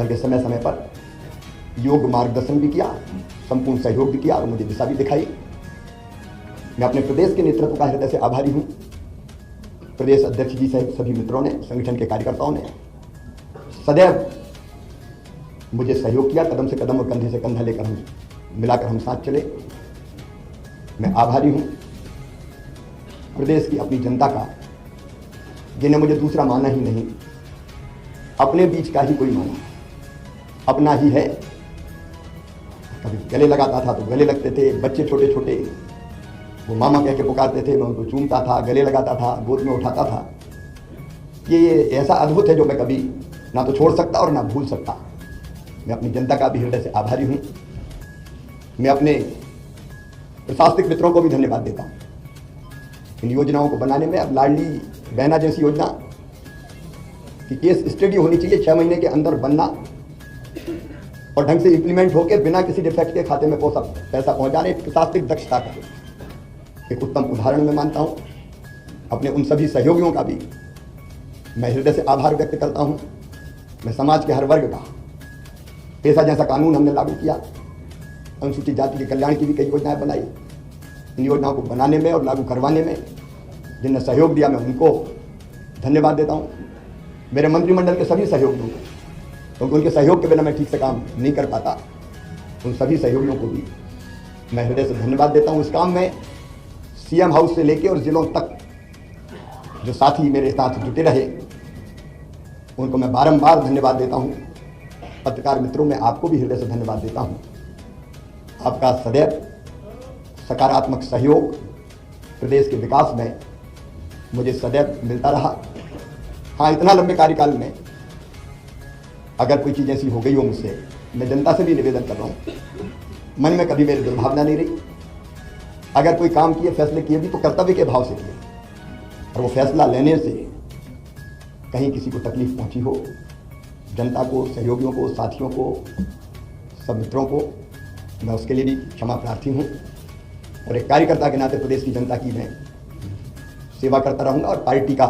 बल्कि समय समय पर योग मार्गदर्शन भी किया, संपूर्ण सहयोग भी किया और मुझे दिशा भी दिखाई। मैं अपने प्रदेश के नेतृत्व का हृदय से आभारी हूँ। प्रदेश अध्यक्ष जी सहित सभी मित्रों ने, संगठन के कार्यकर्ताओं ने सदैव मुझे सहयोग किया। कदम से कदम और कंधे से कंधा लेकर हम मिलाकर हम साथ चले। मैं आभारी हूँ प्रदेश की अपनी जनता का, जिन्हें मुझे दूसरा माना ही नहीं, अपने बीच का ही कोई माना, अपना ही है। कभी गले लगाता था तो गले लगते थे, बच्चे छोटे छोटे वो मामा कह के पुकारते थे, मैं उनको चूमता था, गले लगाता था, गोद में उठाता था। ये ऐसा अद्भुत है जो मैं कभी ना तो छोड़ सकता और ना भूल सकता। मैं अपनी जनता का भी हृदय से आभारी हूँ। मैं अपने प्रशासनिक मित्रों को भी धन्यवाद देता हूँ इन योजनाओं को बनाने में। अब लाडली बहना जैसी योजना की केस स्टडी होनी चाहिए, 6 महीने के अंदर बनना और ढंग से इंप्लीमेंट होकर बिना किसी डिफेक्ट के खाते में पैसा पहुंचाने, प्रशासनिक दक्षता का एक उत्तम उदाहरण मैं मानता हूं। अपने उन सभी सहयोगियों का भी मैं हृदय से आभार व्यक्त करता हूं। मैं समाज के हर वर्ग का, पैसा जैसा कानून हमने लागू किया, अनुसूचित जाति के कल्याण की भी कई योजनाएं बनाई। इन योजनाओं को बनाने में और लागू करवाने में जिनने सहयोग दिया, मैं उनको धन्यवाद देता हूं। मेरे मंत्रिमंडल के सभी सहयोगियों को, क्योंकि उनके सहयोग के बिना मैं ठीक से काम नहीं कर पाता, उन सभी सहयोगियों को भी मैं हृदय से धन्यवाद देता हूं। इस काम में सीएम हाउस से लेकर और जिलों तक जो साथी मेरे साथ जुटे रहे, उनको मैं बारंबार धन्यवाद देता हूं। पत्रकार मित्रों, मैं आपको भी हृदय से धन्यवाद देता हूं। आपका सदैव सकारात्मक सहयोग प्रदेश के विकास में मुझे सदैव मिलता रहा। हाँ, इतना लंबे कार्यकाल में अगर कोई चीज़ ऐसी हो गई हो मुझसे, मैं जनता से भी निवेदन कर रहा हूँ, मन में कभी मेरी दुर्भावना नहीं रही। अगर कोई काम किए, फैसले किए भी तो कर्तव्य के भाव से किए, और वो फैसला लेने से कहीं किसी को तकलीफ पहुंची हो, जनता को, सहयोगियों को, साथियों को, सब मित्रों को, मैं उसके लिए भी क्षमा प्रार्थी हूँ। और एक कार्यकर्ता के नाते प्रदेश की जनता की मैं सेवा करता रहूँगा और पार्टी का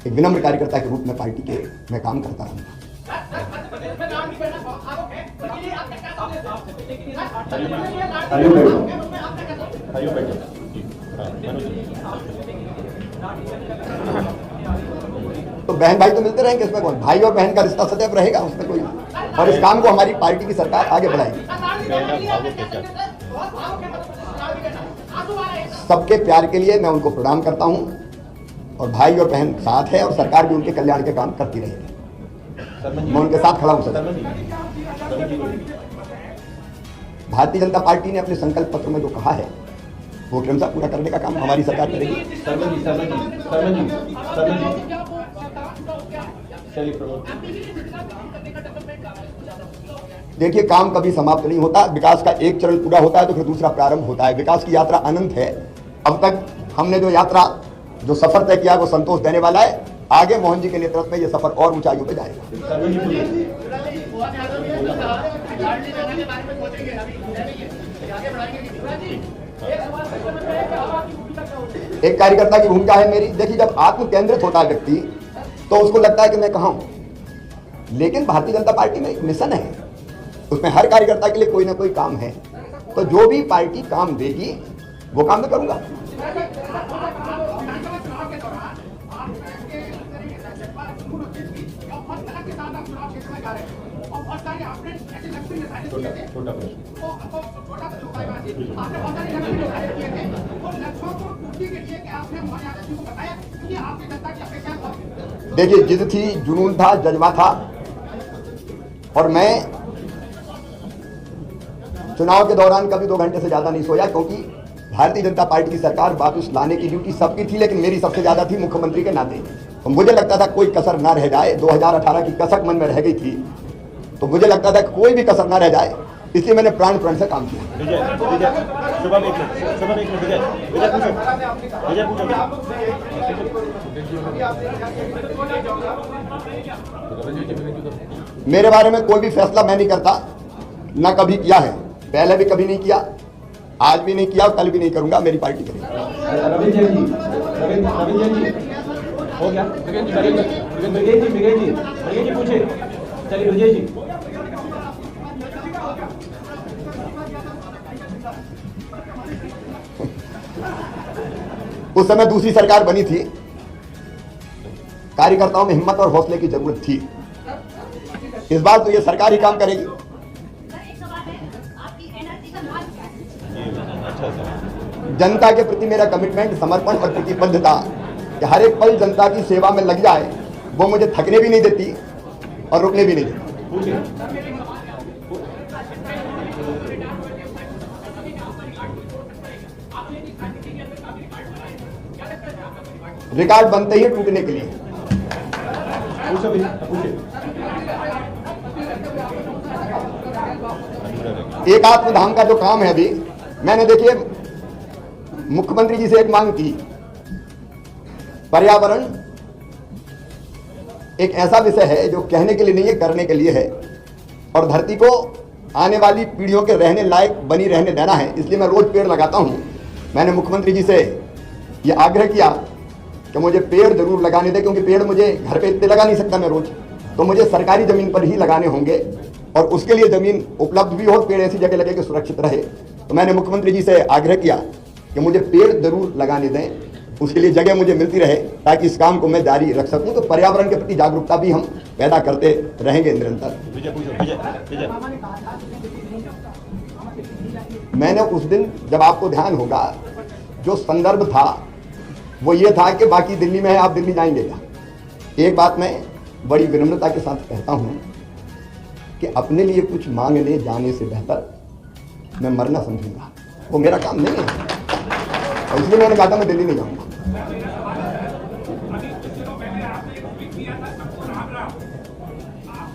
एक विनम्र कार्यकर्ता के रूप में पार्टी के मैं काम करता रहूँगा। तो बहन भाई तो मिलते रहेंगे, इसमें कौन, भाई और बहन का रिश्ता सदैव रहेगा, उसमें कोई। और इस काम को हमारी पार्टी की सरकार आगे बढ़ाएगी। सबके प्यार के लिए मैं उनको प्रणाम करता हूं, और भाई और बहन साथ है और सरकार भी उनके कल्याण के काम करती रहेगी। मैं उनके साथ खड़ा हूं। सर, भारतीय जनता पार्टी ने अपने संकल्प पत्र में जो कहा है वो क्रमशः पूरा करने का काम हमारी सरकार करेगी। देखिए, काम कभी समाप्त नहीं होता। विकास का एक चरण पूरा होता है तो फिर दूसरा प्रारंभ होता है। विकास की यात्रा अनंत है। अब तक हमने जो सफर तय किया वो संतोष देने वाला है। आगे मोहन जी के नेतृत्व में ये सफर और ऊंचाइयों पे जाएगा। एक कार्यकर्ता की भूमिका है मेरी। देखिए, जब आत्म केंद्रित होता है व्यक्ति तो उसको लगता है कि मैं कहाँ हूं, लेकिन भारतीय जनता पार्टी में एक मिशन है, उसमें हर कार्यकर्ता के लिए कोई ना कोई काम है। तो जो भी पार्टी काम देगी वो काम मैं करूंगा। देखिए, जिद थी, जुनून था, जज्बा था, और मैं चुनाव के दौरान कभी 2 घंटे से ज्यादा नहीं सोया, क्योंकि भारतीय जनता पार्टी की सरकार वापस लाने की ड्यूटी सबकी थी, लेकिन मेरी सबसे ज्यादा थी मुख्यमंत्री के नाते। तो मुझे लगता था कोई कसर ना रह जाए। 2018 की कसक मन में रह गई थी, तो मुझे लगता था कोई भी कसर ना रह जाए, इसलिए मैंने प्राण से काम किया। मेरे बारे में कोई भी फैसला मैं नहीं करता, ना कभी किया है, पहले भी कभी नहीं किया, आज भी नहीं किया और कल भी नहीं करूंगा। मेरी पार्टी करेगी। चलिए विजय जी। उस समय दूसरी सरकार बनी थी, कार्यकर्ताओं में हिम्मत और हौसले की जरूरत थी। इस बार तो ये सरकार ही काम करेगी। जनता के प्रति मेरा कमिटमेंट, समर्पण और प्रतिबद्धता कि हर एक पल जनता की सेवा में लग जाए, वो मुझे थकने भी नहीं देती और रुकने भी नहीं देती। रिकॉर्ड बनते ही टूटने के लिए। एकात्म धाम का जो काम है, अभी मैंने देखिए मुख्यमंत्री जी से एक मांग की। पर्यावरण एक ऐसा विषय है जो कहने के लिए नहीं है, करने के लिए है, और धरती को आने वाली पीढ़ियों के रहने लायक बनी रहने देना है। इसलिए मैं रोज पेड़ लगाता हूं। मैंने मुख्यमंत्री जी से यह आग्रह किया कि मुझे पेड़ जरूर लगाने दें, क्योंकि पेड़ मुझे घर पे इतने लगा नहीं सकता मैं रोज, तो मुझे सरकारी जमीन पर ही लगाने होंगे, और उसके लिए जमीन उपलब्ध भी हो, पेड़ ऐसी जगह लगे कि सुरक्षित रहे। तो मैंने मुख्यमंत्री जी से आग्रह किया कि मुझे पेड़ जरूर लगाने दें, उसके लिए जगह मुझे मिलती रहे ताकि इस काम को मैं जारी रख सकूं। तो पर्यावरण के प्रति जागरूकता भी हम पैदा करते रहेंगे निरंतर। मैंने उस दिन, जब आपको ध्यान होगा, जो संदर्भ था वो ये था कि बाकी दिल्ली में है, आप दिल्ली जाएंगे क्या? एक बात मैं बड़ी विनम्रता के साथ कहता हूं कि अपने लिए कुछ मांगने जाने से बेहतर मैं मरना समझूंगा। वो मेरा काम नहीं है, और इसलिए मैंने कहा था मैं दिल्ली नहीं जाऊंगा।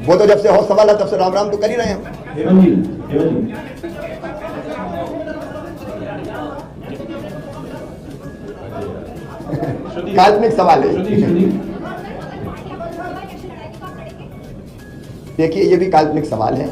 वो तो जब से हो सवाल है तब से राम राम तो कर ही रहे हैं। काल्पनिक सवाल है। देखिए, ये भी काल्पनिक सवाल है।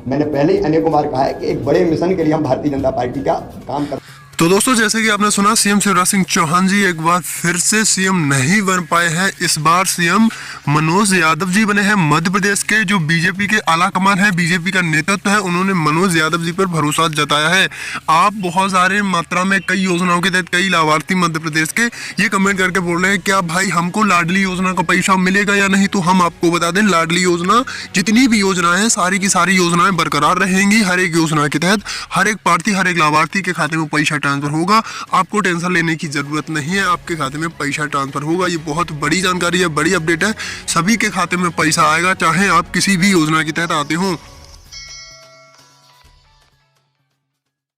मैंने पहले ही अनेकों बार कहा है कि एक बड़े मिशन के लिए हम भारतीय जनता पार्टी का काम कर। तो दोस्तों, जैसे कि आपने सुना, सीएम शिवराज सिंह चौहान जी एक बार फिर से सीएम नहीं बन पाए हैं। इस बार सीएम मनोज यादव जी बने हैं। मध्य प्रदेश के जो बीजेपी के आला कमान है, बीजेपी का नेतृत्व है, उन्होंने मनोज यादव जी पर भरोसा जताया है। आप बहुत सारे मात्रा में कई योजनाओं के तहत कई लाभार्थी मध्य प्रदेश के ये कमेंट करके बोल रहे हैं क्या भाई हमको लाडली योजना का पैसा मिलेगा या नहीं। तो हम आपको बता दें, लाडली योजना जितनी भी योजनाएं हैं, सारी की सारी योजनाएं बरकरार रहेंगी। हर एक योजना के तहत हर एक प्रार्थी, हर एक लाभार्थी के खाते में पैसा ट्रांसफर होगा। आपको टेंशन लेने की जरूरत नहीं है, आपके खाते में पैसा ट्रांसफर होगा। ये बहुत बड़ी जानकारी है, बड़ी अपडेट है। सभी के खाते में पैसा आएगा, चाहे आप किसी भी योजना के तहत आते हो।